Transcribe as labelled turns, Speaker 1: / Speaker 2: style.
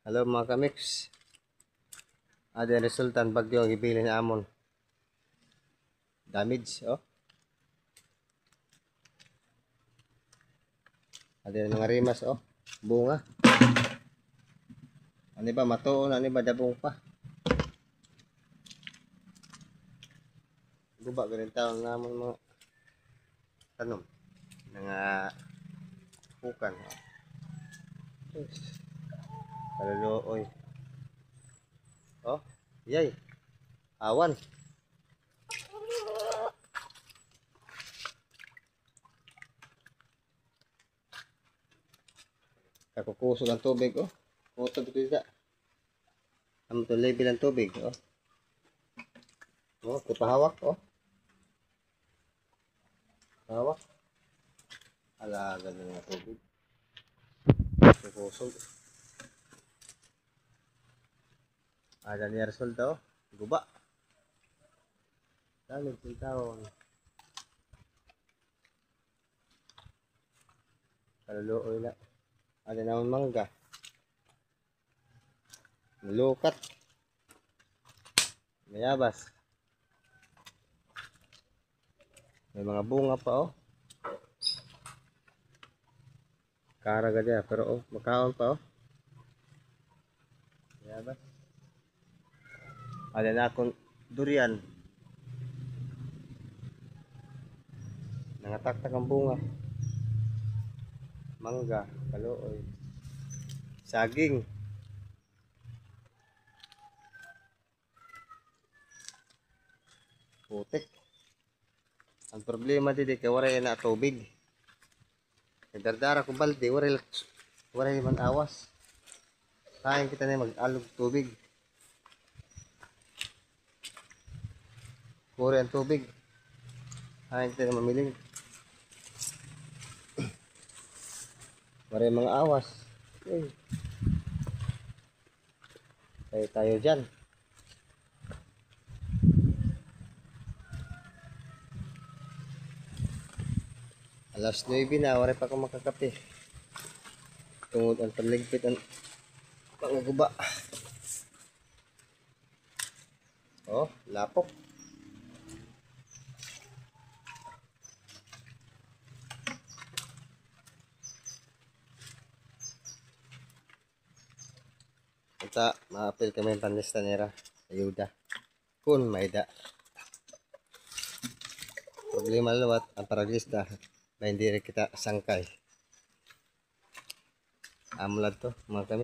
Speaker 1: Hello mga kamix. Ada resultan bagyo ang ibilin na amon. Damage, oh. Ada mga rimas, oh. Bunga. Ano ba matuon, ano ba dabong pa. Guba ganun taon nga amon mga tanom. Nga pukan, oh. Kaluluoy. Oh, yay. Awan. Kakukusog ang tubig, oh. Kutob ito isa. Ang ito level ang tubig, oh. Oh, kupahawak, oh. Hawak. Ala, ganun nga tubig. Kukusog. Ada niya resulta, oh. Guba. Dami yung taon. Kaluluoy na. Ada naman mangga. Lukat. Mayabas. May mga bunga pa, oh. Karaga dia, pero oh, makaon pa, oh. Mayabas. Ada na akong durian. Nangataktak ang bunga. Mangga, kaluoy. Saging. Putik. Ang problema dito kay wala na tubig. Nagdardara ko balde, wala man awas. Kain kita na mag-alog tubig. Kuri ang tubig. Kain kita na mamiling. Wala mga awas. Tayo dyan. Alas 9 na, wala pa akong makakape. Tungod ang paligpit ang panguguba. Oh, lapok. Ito, ma-apil kami yung panlista nila. Ayuda. Kung maida. Problema lawat, ang paraglista. May hindi rin kita sangkay. Amulad to, mga kami.